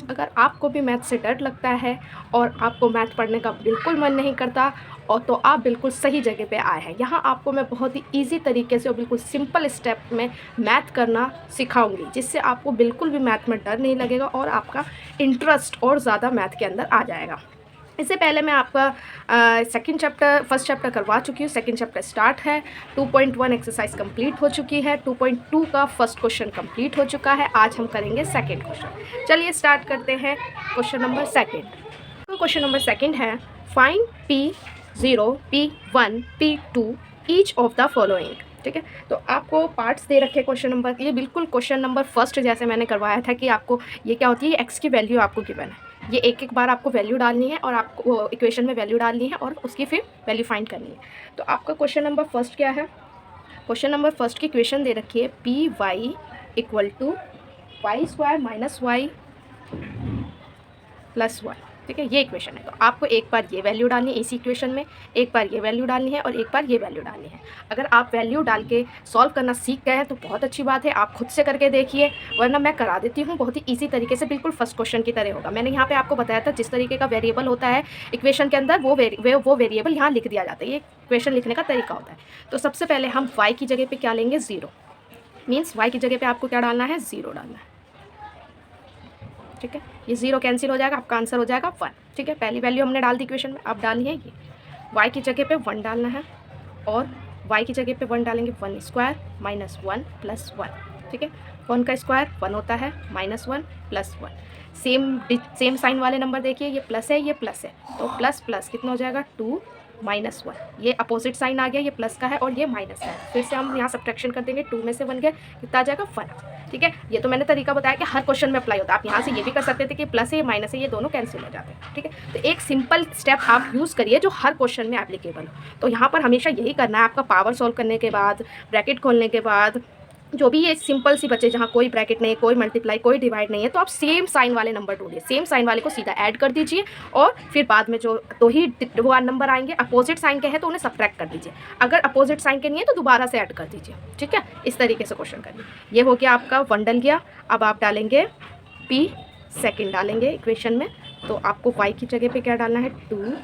अगर आपको भी मैथ से डर लगता है और आपको मैथ पढ़ने का बिल्कुल मन नहीं करता और तो आप बिल्कुल सही जगह पे आए हैं। यहाँ आपको मैं बहुत ही ईजी तरीके से और बिल्कुल सिंपल स्टेप में मैथ करना सिखाऊंगी, जिससे आपको बिल्कुल भी मैथ में डर नहीं लगेगा और आपका इंटरेस्ट और ज़्यादा मैथ के अंदर आ जाएगा। इससे पहले मैं आपका फर्स्ट चैप्टर करवा चुकी हूँ। सेकंड चैप्टर स्टार्ट है। 2.1 एक्सरसाइज कंप्लीट हो चुकी है। 2.2 का फर्स्ट क्वेश्चन कंप्लीट हो चुका है। आज हम करेंगे सेकंड क्वेश्चन। चलिए स्टार्ट करते हैं। Question number second. तो क्वेश्चन नंबर सेकंड है, find P0, P1, P2 each of the following. ठीक है, तो आपको पार्ट्स दे रखे क्वेश्चन नंबर, ये बिल्कुल क्वेश्चन नंबर फर्स्ट जैसे मैंने करवाया था कि आपको ये क्या होती है, एक्स की वैल्यू आपको गिवन है, ये एक एक बार आपको वैल्यू डालनी है और आपको इक्वेशन में वैल्यू डालनी है और उसकी फिर वैल्यू फाइंड करनी है। तो आपका क्वेश्चन नंबर फर्स्ट क्या है, क्वेश्चन नंबर फर्स्ट की इक्वेशन दे रखी है P Y equal to Y square minus Y plus one. ठीक है, ये इक्वेशन है। तो आपको एक बार ये वैल्यू डालनी है इसी इक्वेशन में, एक बार ये वैल्यू डालनी है और एक बार ये वैल्यू डालनी है। अगर आप वैल्यू डाल के सॉल्व करना सीख गए हैं तो बहुत अच्छी बात है, आप खुद से करके देखिए, वरना मैं करा देती हूँ बहुत ही ईजी तरीके से, बिल्कुल फर्स्ट क्वेश्चन की तरह होगा। मैंने यहाँ पे आपको बताया था जिस तरीके का वेरिएबल होता है इक्वेशन के अंदर वो वेरिएबल यहाँ लिख दिया जाता है। ये इक्वेशन लिखने का तरीका होता है। तो सबसे पहले हम वाई की जगह पर क्या लेंगे, ज़ीरो। मीन्स वाई की जगह पर आपको क्या डालना है, ज़ीरो डालना है। ठीक है, ये ज़ीरो कैंसिल हो जाएगा, आपका आंसर हो जाएगा 1। ठीक है, पहली वैल्यू हमने डाल दी इक्वेशन में, अब डालनी है ये y की जगह पे 1 डालना है और y की जगह पे 1 डालेंगे, 1 स्क्वायर माइनस 1 प्लस 1। ठीक है, 1 का स्क्वायर 1 होता है, माइनस 1 प्लस 1। सेम साइन वाले नंबर देखिए, ये प्लस है ये प्लस है, तो प्लस प्लस कितना हो जाएगा 2 माइनस 1। ये अपोजिट साइन आ गया, ये प्लस का है और ये माइनस का है। फिर से हम यहाँ सब्ट्रैक्शन कर देंगे, 2 में से 1 गया, कितना आ जाएगा 1। ठीक है, ये तो मैंने तरीका बताया कि हर क्वेश्चन में अप्लाई होता है। आप यहाँ से ये भी कर सकते थे कि प्लस है ये माइनस है, ये दोनों कैंसिल हो जाते हैं। ठीक है, तो एक सिंपल स्टेप आप यूज़ करिए जो हर क्वेश्चन में एप्लीकेबल हो। तो यहाँ पर हमेशा यही करना है आपका, पावर सॉल्व करने के बाद, ब्रैकेट खोलने के बाद, जो भी ये सिंपल सी बचे जहाँ कोई ब्रैकेट नहीं, कोई मल्टीप्लाई, कोई डिवाइड नहीं है, तो आप सेम साइन वाले नंबर ढूंढिए, सेम साइन वाले को सीधा ऐड कर दीजिए और फिर बाद में जो दो ही वो नंबर आएंगे अपोजिट साइन के हैं तो उन्हें सब्ट्रैक्ट कर दीजिए। अगर अपोजिट साइन के नहीं है तो दोबारा से ऐड कर दीजिए। ठीक है, इस तरीके से क्वेश्चन करिए। ये हो गया आपका 1 डल गया। अब आप डालेंगे पी सेकेंड डालेंगे इक्वेशन में, तो आपको वाई की जगह पर क्या डालना है, 2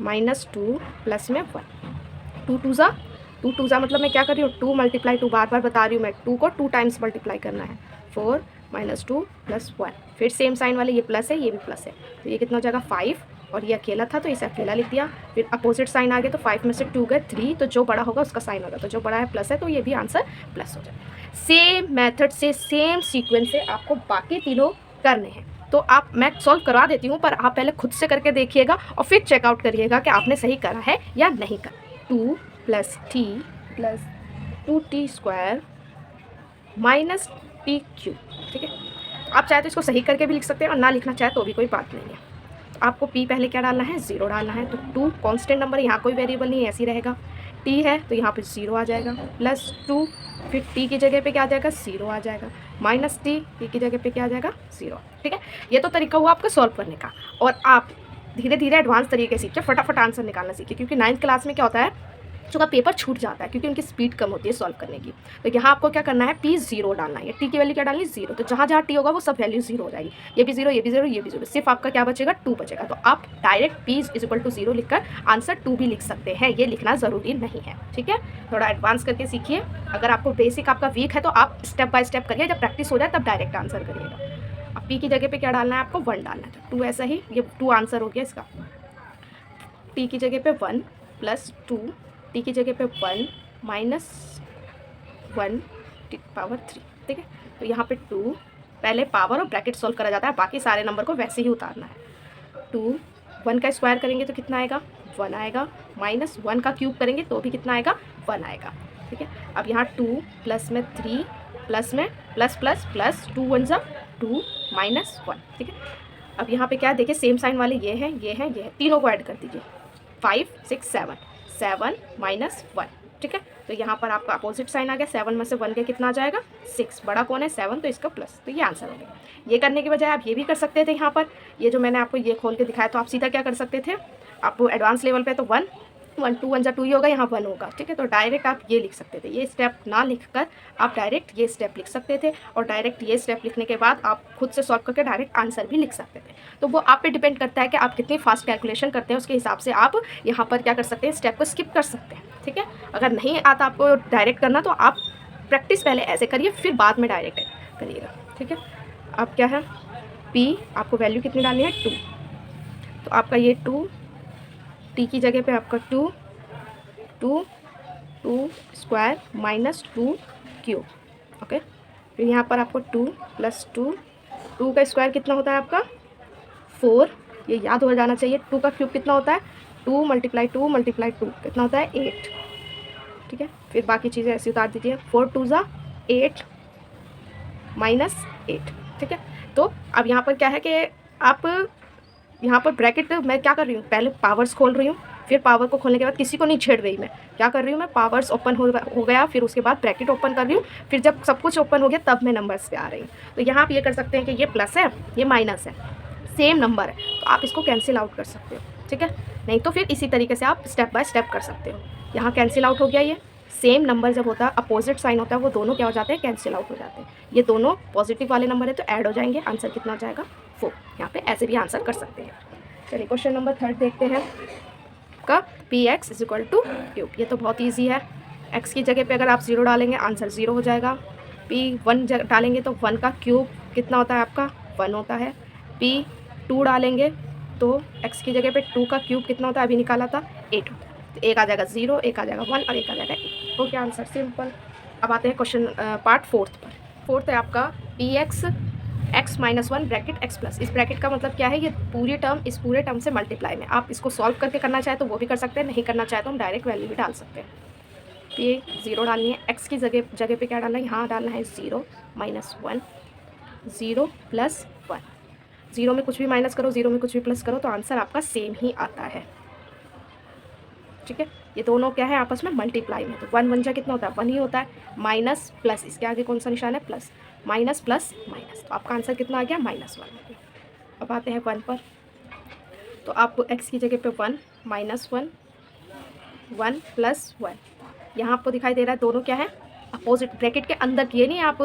माइनस 2 प्लस में 1। 2 टू ज़ा मतलब मैं क्या कर रही हूँ, 2 मल्टीप्लाई 2, बार बार बता रही हूँ मैं, 2 को 2 टाइम्स मल्टीप्लाई करना है, 4 माइनस 2 प्लस 1। फिर सेम साइन वाले, ये प्लस है ये भी प्लस है, तो ये कितना हो जाएगा 5, और ये अकेला था तो इसे अकेला लिख दिया। फिर अपोजिट साइन आ गया तो 5 में से 2 गए 3, तो जो बड़ा होगा उसका साइन होगा, तो जो बड़ा है प्लस है तो ये भी आंसर प्लस हो जाएगा। सेम मेथड से, सेम सीक्वेंस से आपको बाकी तीनों करने हैं। तो आप, मैं सॉल्व करवा देती हूँ पर आप पहले खुद से करके देखिएगा और फिर चेकआउट करिएगा कि आपने सही करा है या नहीं करा। 2 plus t plus 2t square minus T cube. ठीक है, आप चाहे तो इसको सही करके भी लिख सकते हैं और ना लिखना चाहे तो भी कोई बात नहीं है। तो आपको p पहले क्या डालना है, 0 डालना है, तो 2 कांस्टेंट नंबर, यहाँ कोई वेरिएबल नहीं है, ऐसे ही रहेगा। t है तो यहाँ पे 0 आ जाएगा, प्लस 2, फिर t की जगह पे क्या आ जाएगा, 0 आ जाएगा, माइनस t की जगह पे क्या आ जाएगा, 0। ठीक है, ये तो तरीका हुआ आपका सॉल्व करने का। और आप धीरे धीरे एडवांस तरीके सीखिए, फटाफट आंसर निकालना सीखिए, क्योंकि 9th क्लास में क्या होता है, बच्चों का पेपर छूट जाता है क्योंकि उनकी स्पीड कम होती है सॉल्व करने की। तो यहाँ आपको क्या करना है, पी 0 डालना है, टी की वैल्यू क्या डालनी है, 0, तो जहाँ जहाँ टी होगा वो सब वैल्यू 0 हो जाएगी, ये भी 0, ये भी 0, ये भी 0, सिर्फ आपका क्या बचेगा, 2 बचेगा। तो आप direct P is equal to 0 लिखकर आंसर 2 भी लिख सकते हैं, ये लिखना ज़रूरी नहीं है। ठीक है, थोड़ा एडवांस करके सीखिए। अगर आपको बेसिक आपका वीक है तो आप स्टेप बाय स्टेप करिए, जब प्रैक्टिस हो जाए तब डायरेक्ट आंसर करिएगा। अब पी की जगह पर क्या डालना है, आपको 1 डालना है, 2 ऐसा ही, ये 2 आंसर हो गया इसका। टी की जगह पे 1 प्लस 2, टी की जगह पे 1 माइनस 1 टी पावर 3। ठीक है, तो यहाँ पे 2, पहले पावर और ब्रैकेट सॉल्व करा जाता है, बाकी सारे नंबर को वैसे ही उतारना है। 2, 1 का स्क्वायर करेंगे तो कितना आएगा, 1 आएगा, माइनस 1 का क्यूब करेंगे तो भी कितना आएगा, 1 आएगा। ठीक है, अब यहाँ 2 प्लस में 3 प्लस में प्लस प्लस प्लस 2 1 ज़ा 2 माइनस 1। ठीक है, अब यहाँ पे क्या है, देखिए सेम साइन वाले ये हैं ये हैं ये हैं, तीनों को ऐड कर दीजिए, 5 6 7, 7 माइनस 1। ठीक है, तो यहाँ पर आपका अपोजिट साइन आ गया, 7 में से 1 गया, कितना आ जाएगा, 6, बड़ा कौन है 7, तो इसका प्लस, तो ये आंसर हो गया। ये करने के बजाय आप ये भी कर सकते थे, यहाँ पर ये जो मैंने आपको ये खोल के दिखाया, तो आप सीधा क्या कर सकते थे, आप एडवांस लेवल पे तो 1 1 2 1 जा 2 ही होगा, यहाँ 1 होगा, ठीक है। तो डायरेक्ट आप ये लिख सकते थे, ये स्टेप ना लिखकर आप डायरेक्ट ये स्टेप लिख सकते थे, और डायरेक्ट ये स्टेप लिखने के बाद आप खुद से सॉल्व करके डायरेक्ट आंसर भी लिख सकते थे। तो वो आप पे डिपेंड करता है कि आप कितनी फास्ट कैलकुलेशन करते हैं, उसके हिसाब से आप यहाँ पर क्या कर सकते हैं, स्टेप को स्किप कर सकते हैं, ठीक है। अगर नहीं आता आपको डायरेक्ट करना तो आप प्रैक्टिस पहले ऐसे करिए, फिर बाद में डायरेक्ट करिएगा, ठीक है। अब क्या है, p आपको वैल्यू कितनी डालनी है, 2। तो आपका ये 2 t की जगह पे आपका 2 स्क्वायर माइनस 2 क्यूब, ओके। फिर यहाँ पर आपको 2 + 2 का स्क्वायर कितना होता है आपका 4, ये याद हो जाना चाहिए। 2 का क्यूब कितना होता है 2 × 2 कितना होता है 8, ठीक है। फिर बाकी चीज़ें ऐसी उतार दीजिए, 4 2 = 8 -8, ठीक है। तो अब यहाँ पर क्या है कि आप यहाँ पर ब्रैकेट मैं क्या कर रही हूँ, पहले पावर्स खोल रही हूँ, फिर पावर को खोलने के बाद किसी को नहीं छेड़ रही, मैं क्या कर रही हूँ, मैं पावर्स ओपन हो गया, फिर उसके बाद ब्रैकेट ओपन कर रही हूँ, फिर जब सब कुछ ओपन हो गया तब मैं नंबर्स पे आ रही हूँ। तो यहाँ आप ये कर सकते हैं कि ये प्लस है, ये माइनस है, सेम नंबर है, तो आप इसको कैंसिल आउट कर सकते हो, ठीक है। नहीं तो फिर इसी तरीके से आप स्टेप बाय स्टेप कर सकते हो। यहाँ कैंसिल आउट हो गया, ये सेम नंबर जब होता है, अपोजिट साइन होता है, वो दोनों क्या हो जाते हैं, कैंसिल आउट हो जाते हैं। ये दोनों पॉजिटिव वाले नंबर है तो ऐड हो जाएंगे, आंसर कितना हो जाएगा 4। यहाँ पे ऐसे भी आंसर कर सकते हैं। चलिए क्वेश्चन नंबर 3 देखते हैं का px = क्यूब। ये तो बहुत ईजी है, x की जगह पे अगर आप 0 डालेंगे आंसर 0 हो जाएगा। p 1 डालेंगे तो 1 का क्यूब कितना होता है आपका 1 होता है। p 2 डालेंगे तो x की जगह पे 2 का क्यूब कितना होता है, अभी निकाला था 8 होता है। तो एक आ जाएगा 0, एक आ जाएगा 1 और एक आ जाएगा 8। Okay, answer simple. अब आते हैं क्वेश्चन पार्ट 4 पर। 4 है आपका px x - 1 bracket x plus. इस ब्रैकेट का मतलब क्या है, ये पूरी टर्म इस पूरे टर्म से मल्टीप्लाई में। आप इसको सॉल्व करके करना चाहे तो वो भी कर सकते हैं, नहीं करना चाहे तो हम डायरेक्ट वैल्यू भी डाल सकते हैं। ये 0 डालनी है, x की जगह पे क्या डालना है, यहाँ डालना है 0 - 1 0 + 1। 0 में कुछ भी माइनस करो, 0 में कुछ भी प्लस करो तो आंसर आपका सेम ही आता है, ठीक है। ये दोनों क्या है आपस में मल्टीप्लाई में, तो 1 1 जा कितना होता है 1 ही होता है, माइनस प्लस, इसके आगे कौन सा निशान है प्लस, माइनस प्लस माइनस, तो आपका आंसर कितना आ गया -1। अब आते हैं 1 पर, तो आपको x की जगह पे 1 - 1 1 + 1, यहाँ आपको दिखाई दे रहा है दोनों क्या है अपोजिट, ब्रैकेट के अंदर की, ये नहीं आप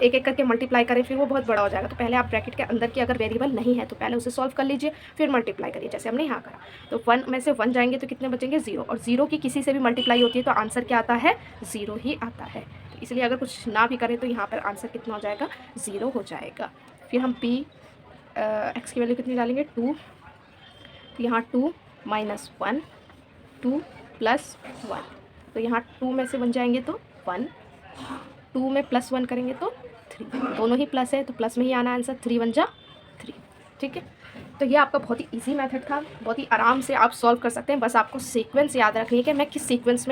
एक एक करके मल्टीप्लाई करें फिर वो बहुत बड़ा हो जाएगा। तो पहले आप ब्रैकेट के अंदर की अगर वेरिएबल नहीं है तो पहले उसे सॉल्व कर लीजिए, फिर मल्टीप्लाई करिए जैसे हमने यहाँ करा। तो 1 में से 1 जाएंगे तो कितने बचेंगे 0, और 0 की किसी से भी मल्टीप्लाई होती है तो आंसर क्या आता है 0 ही आता है। तो इसलिए अगर कुछ ना भी करें तो यहाँ पर आंसर कितना हो जाएगा 0 हो जाएगा। फिर हम x की वैल्यू कितनी डालेंगे 2, तो यहाँ 2 - 1 2 + 1, तो यहाँ 2 में से 1 जाएंगे तो 1, 2 में +1 करेंगे तो 3, दोनों ही प्लस है तो प्लस में ही आना आंसर, 3 1 जा 3, ठीक है। तो ये आपका बहुत ही इजी मेथड था, बहुत ही आराम से आप सॉल्व कर सकते हैं। बस आपको सीक्वेंस याद रखनी है कि मैं किस सीक्वेंस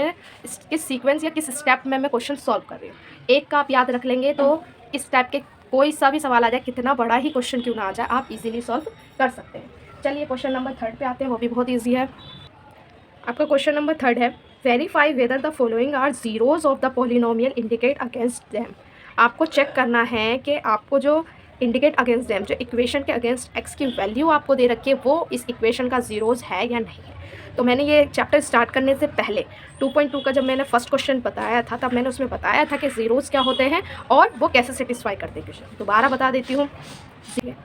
या किस स्टेप में मैं क्वेश्चन सॉल्व कर रही हूँ। एक का आप याद रख लेंगे तो इस टाइप के कोई सा भी सवाल आ जाए, कितना बड़ा ही क्वेश्चन क्यों ना आ जाए, आप इजीली सॉल्व कर सकते हैं। चलिए क्वेश्चन नंबर 3 पे आते हैं, वो भी बहुत ईजी है। आपका क्वेश्चन नंबर 3 है, verify whether the following are zeros of the polynomial indicate against them. आपको चेक करना है कि आपको जो इंडिकेट अगेंस्ट दैम, जो इक्वेशन के अगेंस्ट x की वैल्यू आपको दे रखी है वो इस इक्वेशन का जीरोज है या नहीं है। तो मैंने ये चैप्टर स्टार्ट करने से पहले 2.2 का जब मैंने फर्स्ट क्वेश्चन बताया था तब मैंने उसमें बताया था कि जीरोज क्या होते हैं और वो कैसे सेटिस्फाई करते हैं क्वेश्चन। दोबारा बता देती हूँ।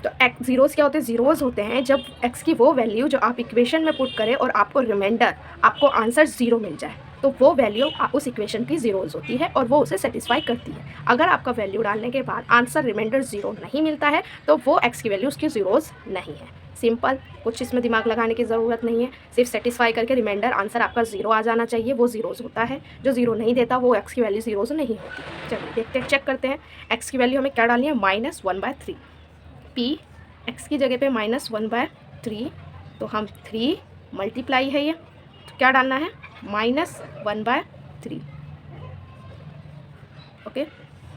तो जीरोज़ क्या होते हैं, जीरोज़ होते हैं जब x की वो वैल्यू जो आप इक्वेशन में पुट करें और आपको रिमाइंडर, आपको आंसर 0 मिल जाए तो वो वैल्यू उस इक्वेशन की जीरोज़ होती है और वो उसे सेटिस्फाई करती है। अगर आपका वैल्यू डालने के बाद आंसर रिमाइंडर 0 नहीं मिलता है तो वो x की वैल्यू उसकी जीरोज़ नहीं है। सिंपल, कुछ इसमें दिमाग लगाने की ज़रूरत नहीं है, सिर्फ सेटिस्फाई करके रिमाइंडर आंसर आपका 0 आ जाना चाहिए, वो जीरोज़ होता है। जो 0 नहीं देता वो x की वैल्यू जीरोज़ नहीं होती। चलिए देखते हैं, चेक करते हैं। x की वैल्यू हमें क्या डालनी है -1/3, p x की जगह पे -1/3, तो हम 3 मल्टीप्लाई है ये, तो क्या डालना है -1/3, ओके,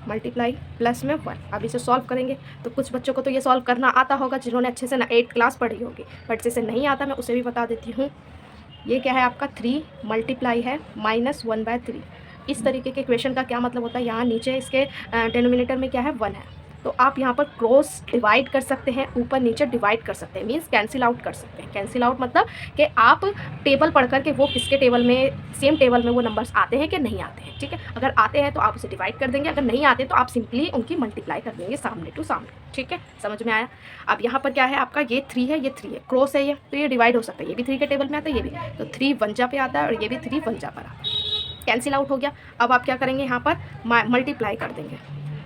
मल्टीप्लाई प्लस में 1। अब इसे सॉल्व करेंगे तो कुछ बच्चों को तो ये सॉल्व करना आता होगा जिन्होंने अच्छे से ना 8th क्लास पढ़ी होगी, बट जिसे नहीं आता मैं उसे भी बता देती हूँ। ये क्या है आपका 3 मल्टीप्लाई है -1/3। इस तरीके के इक्वेशन का क्या मतलब होता है, यहाँ नीचे इसके डिनोमिनेटर में क्या है 1 है, तो आप यहाँ पर क्रॉस डिवाइड कर सकते हैं, ऊपर नीचे डिवाइड कर सकते हैं, मीन्स कैंसिल आउट कर सकते हैं। कैंसिल आउट मतलब कि आप टेबल पढ़ कर के वो किसके टेबल में, सेम टेबल में वो नंबर्स आते हैं कि नहीं आते हैं, ठीक है। अगर आते हैं तो आप उसे डिवाइड कर देंगे, अगर नहीं आते तो आप सिंपली उनकी मल्टीप्लाई कर देंगे सामने टू सामने, ठीक है। समझ में आया। अब यहाँ पर क्या है आपका, ये 3 है, ये 3 है, क्रॉस है ये, तो ये डिवाइड हो सकता है, ये भी 3 के टेबल में आता है, ये भी, तो 3 1 पे आता है और ये भी 3 1 पर आता है, कैंसिल आउट हो गया। अब आप क्या करेंगे, यहाँ पर मल्टीप्लाई कर देंगे,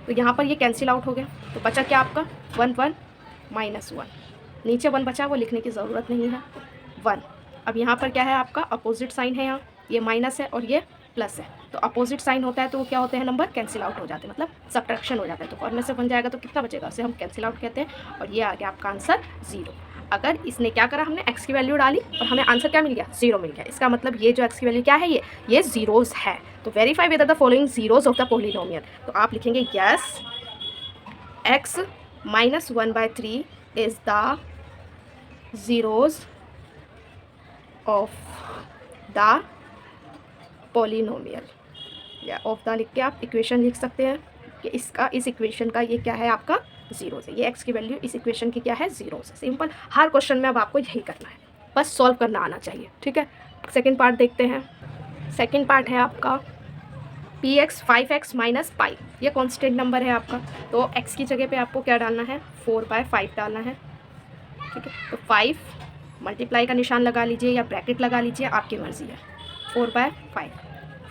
तो यहाँ पर ये कैंसिल आउट हो गया, तो बचा क्या आपका 1 1 -1, नीचे 1 बचा, वो लिखने की ज़रूरत नहीं है, 1। अब यहाँ पर क्या है आपका अपोजिट साइन है, यहाँ ये माइनस है और ये प्लस है, तो अपोजिट साइन होता है तो वो क्या होते हैं, नंबर कैंसिल आउट हो जाते हैं, मतलब सब्ट्रैक्शन हो जाता है, तो 4 में से 1 जाएगा तो कितना बचेगा, उसे हम कैंसिल आउट कहते हैं, और ये आ गया आपका आंसर 0। अगर इसने क्या करा, हमने x की वैल्यू डाली और हमें आंसर क्या मिल गया, 0 मिल गया, इसका मतलब ये जो x की वैल्यू क्या है, ये जीरोज़ है। तो verify whether the following zeros of the polynomial, तो आप लिखेंगे yes x -1/3 is the zeros of the polynomial, या ऑफ द लिख के आप इक्वेशन लिख सकते हैं कि इसका, इस इक्वेशन का ये क्या है आपका, जीरोज़ है, ये x की वैल्यू इस इक्वेशन की क्या है, जीरोज़ है। सिंपल, हर क्वेश्चन में अब आपको यही करना है, बस सॉल्व करना आना चाहिए, ठीक है। सेकंड पार्ट देखते हैं। सेकंड पार्ट है आपका px 5x - पाई, ये कांस्टेंट नंबर है आपका, तो x की जगह पे आपको क्या डालना है, 4/5 डालना है, ठीक है। तो 5 मल्टीप्लाई का निशान लगा लीजिए या ब्रैकेट लगा लीजिए, आपकी मर्ज़ी है, 4/5।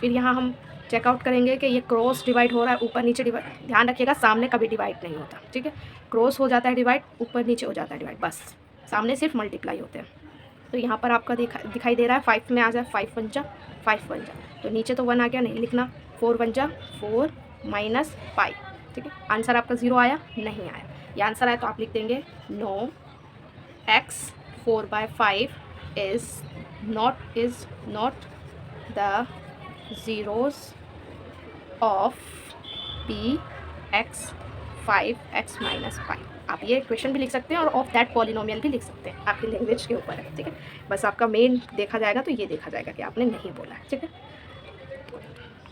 फिर यहाँ हम चेकआउट करेंगे कि ये क्रॉस डिवाइड हो रहा है, ऊपर नीचे डिवाइड, ध्यान रखिएगा सामने कभी डिवाइड नहीं होता, ठीक है। क्रॉस हो जाता है डिवाइड, ऊपर नीचे हो जाता है डिवाइड, बस सामने सिर्फ मल्टीप्लाई होते हैं। तो यहाँ पर आपका दिखाई दे रहा है 5 में आ जाए, 5 1 जा 5 1 जा, तो नीचे तो 1 आ गया, नहीं लिखना, 4 1 जा 4 -पाई, ठीक है। आंसर आपका 0 आया, नहीं आया, ये आंसर आया तो आप लिख देंगे no x 4/5 is not the zeros of px 5x - pi. आप ये क्वेश्चन भी लिख सकते हैं और ऑफ दैट पॉलिनोमियल भी लिख सकते हैं, आपकी लैंग्वेज के ऊपर है, ठीक है। बस आपका मेन देखा जाएगा तो ये देखा जाएगा कि आपने नहीं बोला है, ठीक है।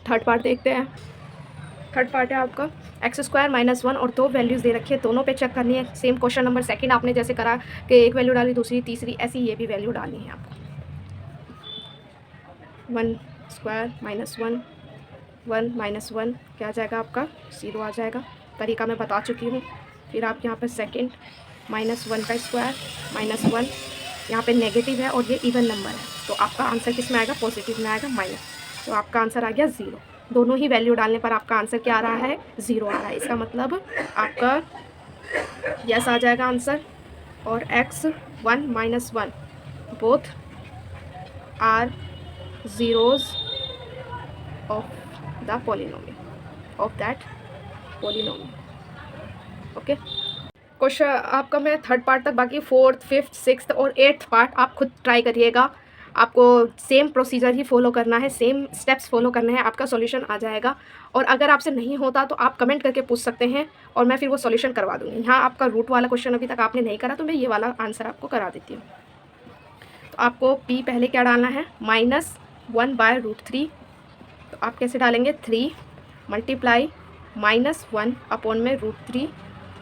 थर्ड पार्ट देखते हैं। थर्ड पार्ट है आपका x² -1 और 2 वैल्यूज़ दे रखी है, दोनों पे चेक करनी है। सेम क्वेश्चन नंबर सेकंड आपने जैसे करा कि एक वैल्यू डाली, दूसरी, तीसरी, ऐसी ये भी वैल्यू डालनी है आपको। 1² -1 1 -1 क्या आ जाएगा आपका, 0 आ जाएगा, तरीका मैं बता चुकी हूँ। फिर आप यहाँ पर सेकंड -1 का स्क्वायर -1, यहाँ पे नेगेटिव है और ये इवन नंबर है, तो आपका आंसर किस में आएगा, पॉजिटिव में आएगा, माइनस, तो आपका आंसर आ गया 0। दोनों ही वैल्यू डालने पर आपका आंसर क्या आ रहा है, 0 आ रहा है, इसका मतलब आपका यस आ जाएगा आंसर। और x1 -1 both are zeros of the polynomial, of that polynomial, okay. Question आपका मैं थर्ड पार्ट तक, बाकी फोर्थ, फिफ्थ, सिक्स्थ और एट्थ पार्ट आप खुद ट्राई करिएगा, आपको सेम प्रोसीजर ही फॉलो करना है, सेम स्टेप्स फॉलो करने हैं, आपका सॉल्यूशन आ जाएगा। और अगर आपसे नहीं होता तो आप कमेंट करके पूछ सकते हैं और मैं फिर वो सॉल्यूशन करवा दूँगी। यहाँ आपका रूट वाला क्वेश्चन अभी तक आपने नहीं करा तो मैं ये वाला आंसर आपको करा देती हूँ। तो आपको p पहले क्या डालना है, -1/√3, तो आप कैसे डालेंगे, 3 मल्टीप्लाई -1 अपॉन में √3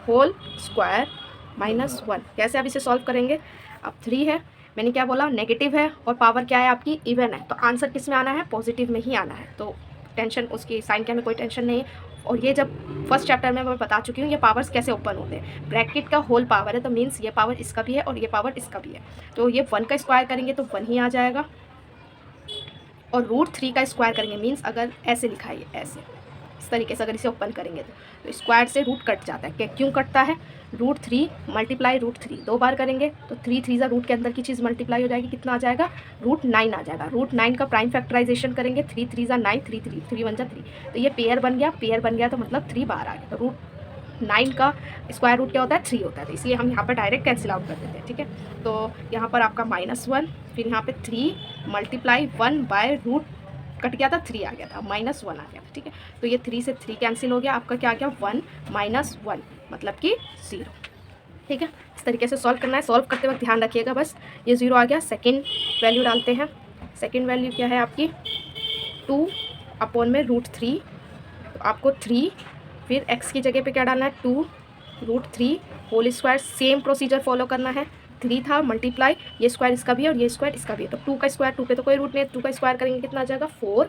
होल स्क्वायर -1। कैसे आप इसे सॉल्व करेंगे, अब 3 है, मैंने क्या बोला, नेगेटिव है और पावर क्या है आपकी, इवन है, तो आंसर किस में आना है, पॉजिटिव में ही आना है, तो टेंशन उसकी साइन के में कोई टेंशन नहीं है। और ये जब फर्स्ट चैप्टर में मैं बता चुकी हूँ ये पावर्स कैसे ओपन होते हैं, ब्रैकेट का होल पावर है तो मीन्स ये पावर इसका भी है और ये पावर इसका भी है, तो ये 1 का स्क्वायर करेंगे तो 1 ही आ जाएगा, और √3 का स्क्वायर करेंगे, मीन्स अगर ऐसे लिखा है, ऐसे इस तरीके से अगर इसे ओपन करेंगे तो स्क्वायर से रूट कट जाता है, क्यों कटता है, √3 मल्टीप्लाई √3 2 बार करेंगे तो 3 3 रूट के अंदर की चीज़ मल्टीप्लाई हो जाएगी, कितना आ जाएगा, √9 आ जाएगा। √9 का प्राइम फैक्टराइजेशन करेंगे, 3 3 9 3 3 3 1 3, तो ये पेयर बन गया तो मतलब 3 बार आ गया, तो √9 का स्क्वायर रूट क्या होता है, 3 होता है, तो इसलिए हम यहाँ पर डायरेक्ट कैंसिल आउट कर देते हैं, ठीक है। तो यहाँ पर आपका -1, फिर यहाँ पे 3 मल्टीप्लाई 1/√, कट गया था 3 आ गया था, -1 आ गया था, ठीक है। तो ये 3 से 3 कैंसिल हो गया, आपका क्या आ गया, 1 -1 मतलब कि 0, ठीक है। इस तरीके से सॉल्व करना है, सॉल्व करते वक्त ध्यान रखिएगा, बस ये 0 आ गया। सेकंड वैल्यू डालते हैं, सेकंड वैल्यू क्या है आपकी, 2 अपॉन में √3, तो आपको 3, फिर x की जगह पे क्या डालना है, 2 √3 whole square, same procedure follow करना है। 3 था मल्टीप्लाई, ये स्क्वायर इसका भी है और ये स्क्वायर इसका भी है, तो 2 का स्क्वायर, 2 पे तो कोई रूट नहीं है, 2 का स्क्वायर करेंगे कितना आ जाएगा 4,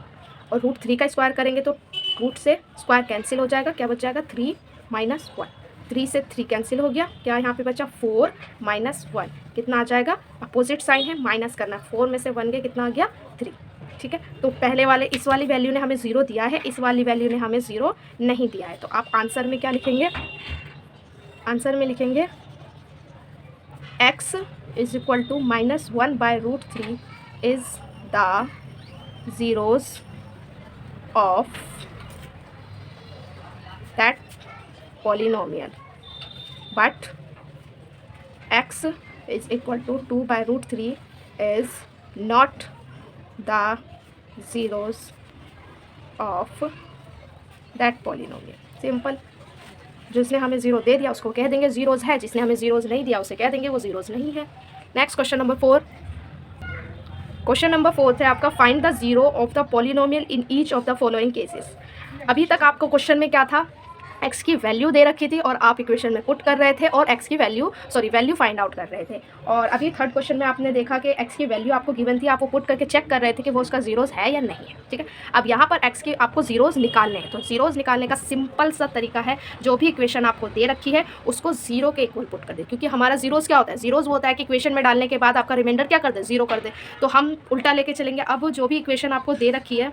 और √3 का स्क्वायर करेंगे तो रूट से स्क्वायर कैंसिल हो जाएगा, क्या बच जाएगा 3 - 1, 3 से 3 कैंसिल हो गया, क्या यहाँ पे बचा 4 - 1, कितना आ जाएगा, अपोजिट साइन है माइनस करना, 4 में से 1 गया कितना आ गया 3। ठीक है, तो पहले वाले इस वाली वैल्यू ने हमें 0 दिया है, इस वाली वैल्यू ने हमें 0 नहीं दिया है, तो आप आंसर में क्या लिखेंगे, आंसर में लिखेंगे x is equal to -1/√3 is the zeros of that polynomial, but x is equal to 2/√3 is not the zeros of that polynomial। Simple, जिसने हमें 0 दे दिया उसको कह देंगे ज़ीरोज़ है, जिसने हमें ज़ीरोज़ नहीं दिया उसे कह देंगे वो ज़ीरोज़ नहीं है। Next question number 4। Question number 4 है आपका, find the zero of the polynomial in each of the following cases. अभी तक आपको क्वेश्चन में क्या था, x की वैल्यू दे रखी थी और आप इक्वेशन में पुट कर रहे थे और x की वैल्यू फाइंड आउट कर रहे थे। और अभी थर्ड क्वेश्चन में आपने देखा कि x की वैल्यू आपको गिवन थी, आपको पुट करके चेक कर रहे थे कि वो उसका ज़ीरोज़ है या नहीं है। ठीक है, अब यहाँ पर x की आपको ज़ीरोज़ निकालने हैं, तो ज़ीरोज़ निकालने का सिंपल सा तरीका है, जो भी इक्वेशन आपको दे रखी है उसको 0 के इक्वल पुट कर दे, क्योंकि हमारा ज़ीरोज़ क्या होता है, ज़ीरोज़ वो होता है कि इक्वेशन में डालने के बाद आपका रिमाइंडर क्या कर दे, 0 कर दे, तो हम उल्टा लेके चलेंगे। अब जो भी इक्वेशन आपको दे रखी है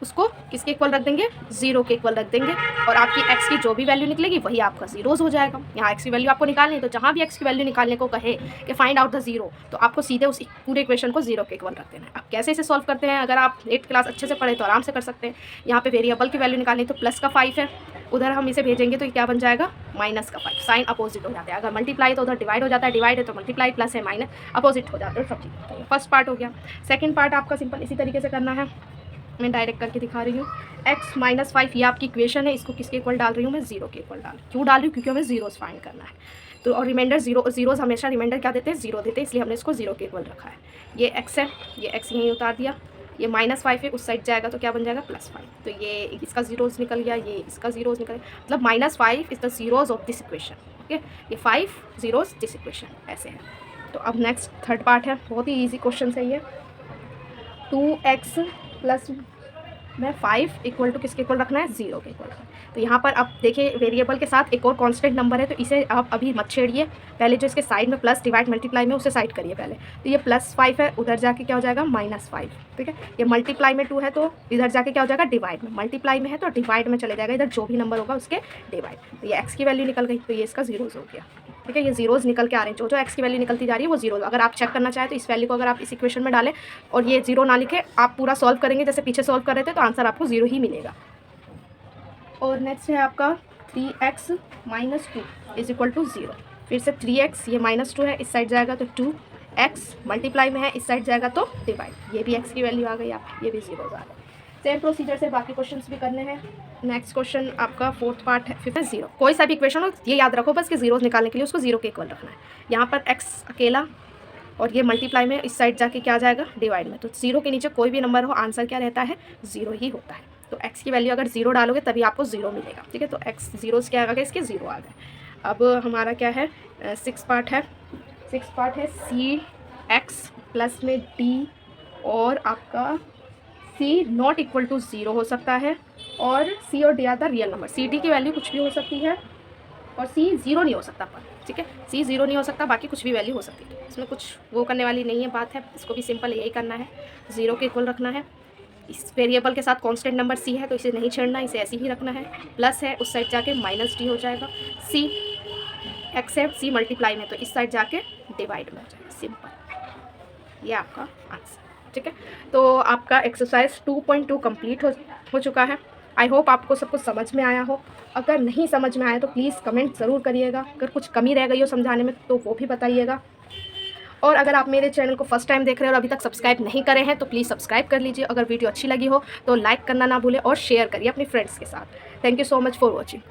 उसको किसके इक्वल रख देंगे, 0 के इक्वल रख देंगे, और आपकी x की जो भी वैल्यू निकलेगी वही आपका ज़ीरोज़ हो जाएगा। यहाँ x की वैल्यू आपको निकालनी है, तो जहाँ भी x की वैल्यू निकालने को कहे कि फाइंड आउट द 0, तो आपको सीधे उस पूरे इक्वेशन को 0 के इक्वल रख देना है। अब कैसे इसे सॉल्व करते हैं, अगर आप 8th क्लास अच्छे से पढ़े तो आराम से कर सकते हैं। यहाँ पे वेरिएबल की वैल्यू निकालनी, तो प्लस का 5 है, उधर हम इसे भेजेंगे तो क्या बन जाएगा माइनस का 5, साइन अपोजिट हो जाता है। अगर मल्टीप्लाई तो उधर डिवाइड हो जाता है, डिवाइड है तो मल्टीप्लाई, प्लस है माइनस अपोजिट हो जाता है, सब चीज़। फर्स्ट पार्ट हो गया। सेकेंड पार्ट आपका सिंपल इसी तरीके से करना है, मैं डायरेक्ट करके दिखा रही हूँ। x - 5 ये आपकी इक्वेशन है, इसको किसके इक्वल डाल रही हूँ मैं, 0 के इक्वल डाल, क्यों डाल रही हूँ, क्योंकि हमें ज़ीरोज़ फाइंड करना है। तो और रिमाइंडर ज़ीरोज़ हमेशा रिमाइंडर क्या देते हैं, 0 देते हैं, इसलिए हमने इसको 0 के इक्वल रखा है। ये x है, ये x यहीं उतार दिया, ये -5 है, उस साइड जाएगा तो क्या बन जाएगा +5, तो ये इसका ज़ीरोज़ निकल गया, ये इसका ज़ीरोज़ निकल गया, मतलब -5 is the zeros of this equation. Okay, ये 5 ज़ीरोज़ दिस इक्वेशन, ऐसे है। तो अब नेक्स्ट थर्ड पार्ट है, बहुत ही ईजी क्वेश्चन है ये। 2x प्लस में 5 इक्वल टू किसके इक्वल रखना है, 0 के इक्वल। तो यहाँ पर अब देखिए वेरिएबल के साथ एक और कांस्टेंट नंबर है, तो इसे आप अभी मत छेड़िए, पहले जो इसके साइड में प्लस डिवाइड मल्टीप्लाई में उसे साइड करिए पहले। तो ये +5 है, उधर जाके क्या हो जाएगा -5। ठीक है, ये मल्टीप्लाई में 2 है तो इधर जाके क्या हो जाएगा डिवाइड में, मल्टीप्लाई में है तो डिवाइड में चले जाएगा, इधर जो भी नंबर होगा उसके डिवाइड। तो ये x की वैल्यू निकल गई, तो ये इसका ज़ीरोज़ हो गया। ठीक है, ये ज़ीरोज़ निकल के आ रहे हैं, जो x की वैल्यू निकलती जा रही है वो ज़ीरोज़। अगर आप चेक करना चाहें तो इस वैल्यू को अगर आप इस इक्वेशन में डालें और ये 0 ना लिखे, आप पूरा सॉल्व करेंगे जैसे पीछे सॉल्व कर रहे थे, तो आंसर आपको 0 ही मिलेगा। और नेक्स्ट है आपका 3x - 2 इज इक्वल टू 0। फिर से 3x, ये -2 है, इस साइड जाएगा तो 2x, मल्टीप्लाई में है इस साइड जाएगा तो डिवाइड, ये भी x की वैल्यू आ गई आप, ये भी ज़ीरोज़ आ गए। सेम प्रोसीजर से बाकी क्वेश्चंस भी करने हैं। नेक्स्ट क्वेश्चन आपका फोर्थ पार्ट है, 5 0। कोई सा भी इक्वेशन हो ये याद रखो बस कि ज़ीरोज़ निकालने के लिए उसको 0 के इक्वल रखना है। यहाँ पर x अकेला और ये मल्टीप्लाई में इस साइड जाके क्या जाएगा डिवाइड में, तो 0 के नीचे कोई भी नंबर हो आंसर क्या रहता है, 0 ही होता है। तो x की वैल्यू अगर 0 डालोगे तभी आपको 0 मिलेगा। ठीक है, तो x ज़ीरोज़ क्या आ गए, इसके 0 आ गए। अब हमारा क्या है, 6 पार्ट है, 6 पार्ट है cx प्लस में d और आपका c नॉट इक्वल टू 0 हो सकता है, और c और d are the real number. c d की वैल्यू कुछ भी हो सकती है और c 0 नहीं हो सकता पर। ठीक है, c 0 नहीं हो सकता, बाकी कुछ भी वैल्यू हो सकती है, इसमें कुछ वो करने वाली नहीं है बात है। इसको भी सिंपल यही करना है, 0 के इक्वल रखना है। इस वेरिएबल के साथ कांस्टेंट नंबर c है तो इसे नहीं छेड़ना, इसे ऐसे ही रखना है। प्लस है उस साइड जाके -d हो जाएगा, c x है c मल्टीप्लाई में तो इस साइड जाके डिवाइड में हो जाएगा, सिंपल, ये आपका आंसर। ठीक है, तो आपका एक्सरसाइज 2.2 कंप्लीट हो चुका है। आई होप आपको सब कुछ समझ में आया हो। अगर नहीं समझ में आया तो प्लीज़ कमेंट ज़रूर करिएगा, अगर कुछ कमी रह गई हो समझाने में तो वो भी बताइएगा। और अगर आप मेरे चैनल को फर्स्ट टाइम देख रहे हो और अभी तक सब्सक्राइब नहीं करे हैं तो प्लीज़ सब्सक्राइब कर लीजिए। अगर वीडियो अच्छी लगी हो तो लाइक करना ना भूलें और शेयर करिए अपने फ्रेंड्स के साथ। Thank you so much for watching.